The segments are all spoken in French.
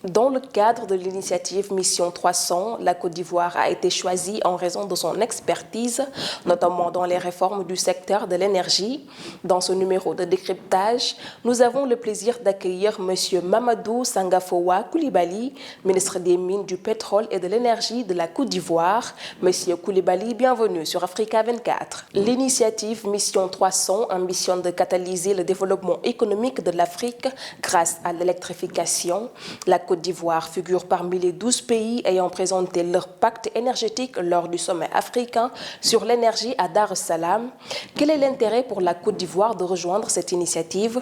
Dans le cadre de l'initiative Mission 300, la Côte d'Ivoire a été choisie en raison de son expertise, notamment dans les réformes du secteur de l'énergie. Dans ce numéro de décryptage, nous avons le plaisir d'accueillir M. Mamadou Sangafowa Koulibaly, ministre des Mines, du Pétrole et de l'Énergie de la Côte d'Ivoire. Monsieur Koulibaly, bienvenue sur Africa 24. L'initiative Mission 300 ambitionne de catalyser le développement économique de l'Afrique grâce à l'électrification. La Côte d'Ivoire figure parmi les 12 pays ayant présenté leur pacte énergétique lors du sommet africain sur l'énergie à Dar es Salaam. Quel est l'intérêt pour la Côte d'Ivoire de rejoindre cette initiative?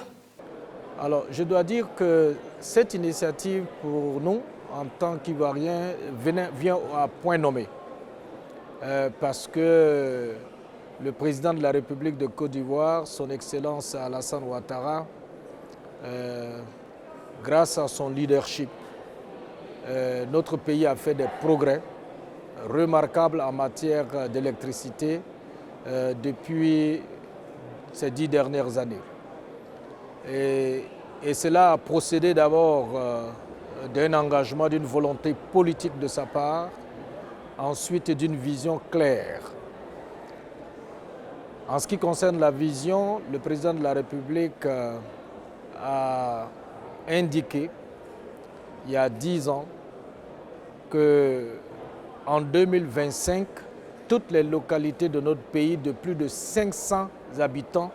Alors, je dois dire que cette initiative, pour nous, en tant qu'Ivoiriens, vient à point nommé. Parce que le président de la République de Côte d'Ivoire, son Excellence Alassane Ouattara, grâce à son leadership, notre pays a fait des progrès remarquables en matière d'électricité depuis ces 10 dernières années. Et cela a procédé d'abord d'un engagement, d'une volonté politique de sa part, ensuite d'une vision claire. En ce qui concerne la vision, le président de la République a indiqué il y a 10 ans qu'en 2025, toutes les localités de notre pays de plus de 500 habitants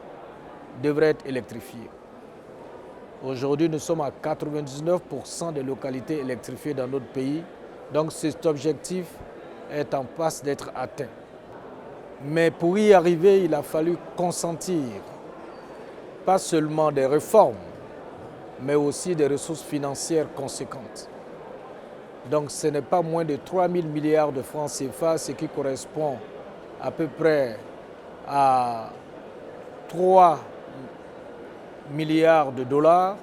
devraient être électrifiées. Aujourd'hui, nous sommes à 99% des localités électrifiées dans notre pays. Donc cet objectif est en passe d'être atteint. Mais pour y arriver, il a fallu consentir pas seulement des réformes, mais aussi des ressources financières conséquentes. Donc ce n'est pas moins de 3 000 milliards de francs CFA, ce qui correspond à peu près à 3 milliards de dollars.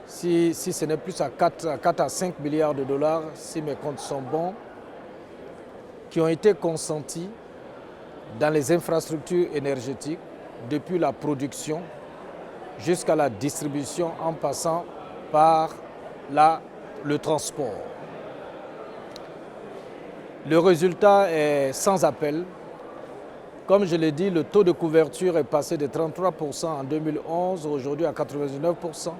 Si ce n'est plus à 4 à 5 milliards de dollars, si mes comptes sont bons, qui ont été consentis dans les infrastructures énergétiques, depuis la production jusqu'à la distribution en passant par le transport. Le résultat est sans appel. Comme je l'ai dit, le taux de couverture est passé de 33% en 2011, aujourd'hui à 99%.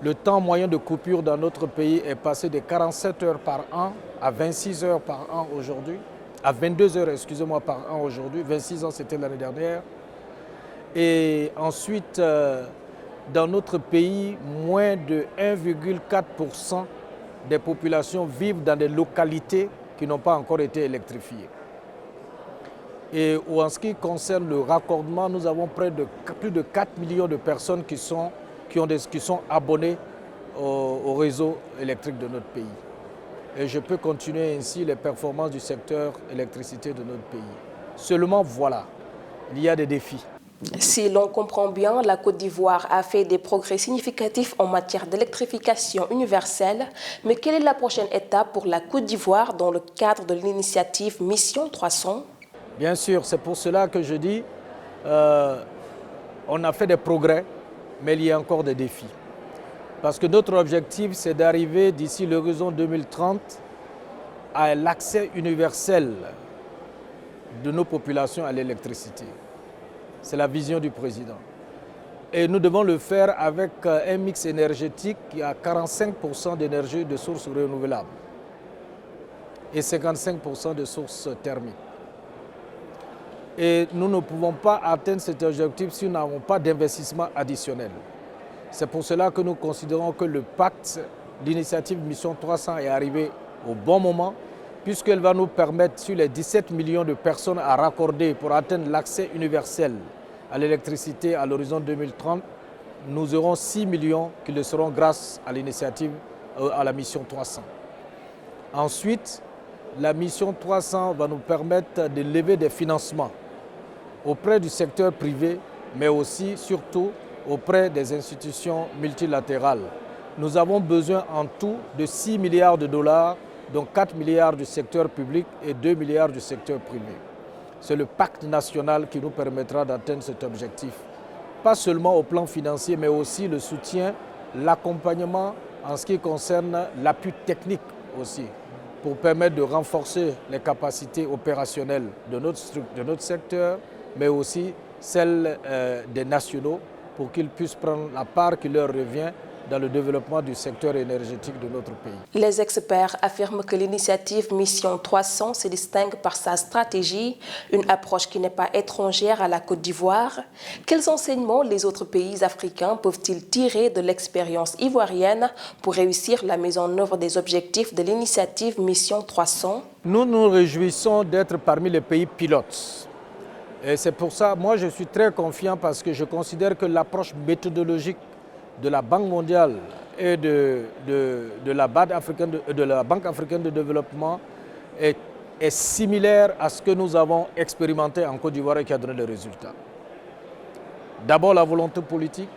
Le temps moyen de coupure dans notre pays est passé de 47 heures par an à 26 heures par an aujourd'hui, à 22 heures, excusez-moi, par an aujourd'hui. 26 ans, c'était l'année dernière. Et ensuite, dans notre pays, moins de 1,4% des populations vivent dans des localités qui n'ont pas encore été électrifiées. Et en ce qui concerne le raccordement, nous avons plus de 4 millions de personnes qui sont abonnées au réseau électrique de notre pays. Et je peux continuer ainsi les performances du secteur électricité de notre pays. Seulement voilà, il y a des défis. Si l'on comprend bien, la Côte d'Ivoire a fait des progrès significatifs en matière d'électrification universelle. Mais quelle est la prochaine étape pour la Côte d'Ivoire dans le cadre de l'initiative Mission 300? Bien sûr, c'est pour cela que je dis on a fait des progrès, mais il y a encore des défis. Parce que notre objectif, c'est d'arriver d'ici l'horizon 2030 à l'accès universel de nos populations à l'électricité. C'est la vision du président. Et nous devons le faire avec un mix énergétique qui a 45% d'énergie de sources renouvelables et 55% de sources thermiques. Et nous ne pouvons pas atteindre cet objectif si nous n'avons pas d'investissement additionnel. C'est pour cela que nous considérons que le pacte d'initiative Mission 300 est arrivé au bon moment, puisqu'elle va nous permettre, sur les 17 millions de personnes à raccorder pour atteindre l'accès universel à l'électricité à l'horizon 2030, nous aurons 6 millions qui le seront grâce à l'initiative, à la Mission 300. Ensuite, la Mission 300 va nous permettre de lever des financements auprès du secteur privé, mais aussi, surtout, auprès des institutions multilatérales. Nous avons besoin en tout de 6 milliards de dollars, dont 4 milliards du secteur public et 2 milliards du secteur privé. C'est le pacte national qui nous permettra d'atteindre cet objectif. Pas seulement au plan financier, mais aussi le soutien, l'accompagnement en ce qui concerne l'appui technique aussi, pour permettre de renforcer les capacités opérationnelles de notre secteur, mais aussi celles des nationaux, pour qu'ils puissent prendre la part qui leur revient dans le développement du secteur énergétique de notre pays. Les experts affirment que l'initiative Mission 300 se distingue par sa stratégie, une approche qui n'est pas étrangère à la Côte d'Ivoire. Quels enseignements les autres pays africains peuvent-ils tirer de l'expérience ivoirienne pour réussir la mise en œuvre des objectifs de l'initiative Mission 300? Nous nous réjouissons d'être parmi les pays pilotes. Et c'est pour ça, moi je suis très confiant parce que je considère que l'approche méthodologique de la Banque mondiale et de la Banque africaine de développement est similaire à ce que nous avons expérimenté en Côte d'Ivoire et qui a donné le résultat. D'abord la volonté politique,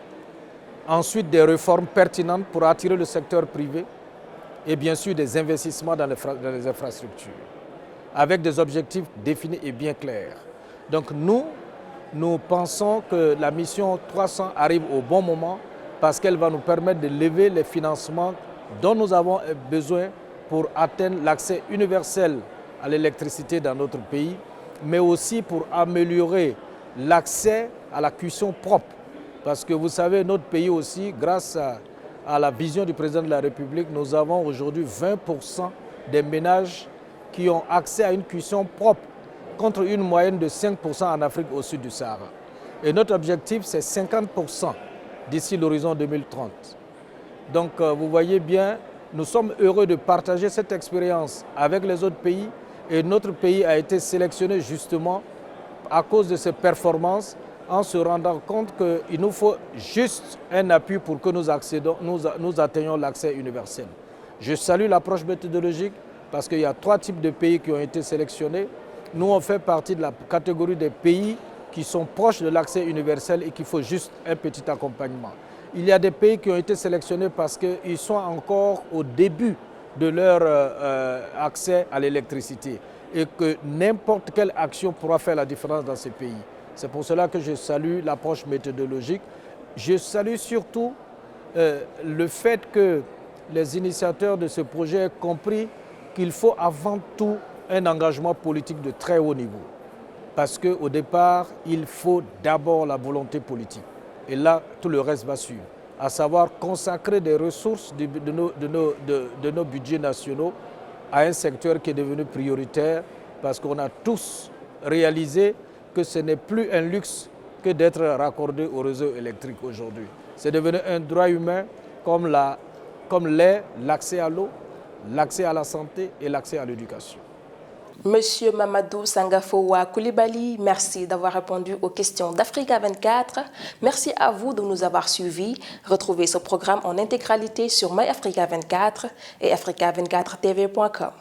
ensuite des réformes pertinentes pour attirer le secteur privé et bien sûr des investissements dans les infrastructures, avec des objectifs définis et bien clairs. Donc nous pensons que la mission 300 arrive au bon moment parce qu'elle va nous permettre de lever les financements dont nous avons besoin pour atteindre l'accès universel à l'électricité dans notre pays, mais aussi pour améliorer l'accès à la cuisson propre. Parce que vous savez, notre pays aussi, grâce à la vision du président de la République, nous avons aujourd'hui 20% des ménages qui ont accès à une cuisson propre, contre une moyenne de 5% en Afrique au sud du Sahara. Et notre objectif, c'est 50% d'ici l'horizon 2030. Donc vous voyez bien, nous sommes heureux de partager cette expérience avec les autres pays et notre pays a été sélectionné justement à cause de ses performances en se rendant compte qu'il nous faut juste un appui pour que nous atteignions l'accès universel. Je salue l'approche méthodologique parce qu'il y a 3 types de pays qui ont été sélectionnés. Nous, on fait partie de la catégorie des pays qui sont proches de l'accès universel et qu'il faut juste un petit accompagnement. Il y a des pays qui ont été sélectionnés parce qu'ils sont encore au début de leur accès à l'électricité et que n'importe quelle action pourra faire la différence dans ces pays. C'est pour cela que je salue l'approche méthodologique. Je salue surtout le fait que les initiateurs de ce projet aient compris qu'il faut avant tout un engagement politique de très haut niveau. Parce qu'au départ, il faut d'abord la volonté politique. Et là, tout le reste va suivre. À savoir consacrer des ressources de nos budgets nationaux à un secteur qui est devenu prioritaire parce qu'on a tous réalisé que ce n'est plus un luxe que d'être raccordé au réseau électrique aujourd'hui. C'est devenu un droit humain comme l'est l'accès à l'eau, l'accès à la santé et l'accès à l'éducation. Monsieur Mamadou Sangafowa Coulibaly, merci d'avoir répondu aux questions d'Africa 24. Merci à vous de nous avoir suivis. Retrouvez ce programme en intégralité sur MyAfrica 24 et africa24tv.com.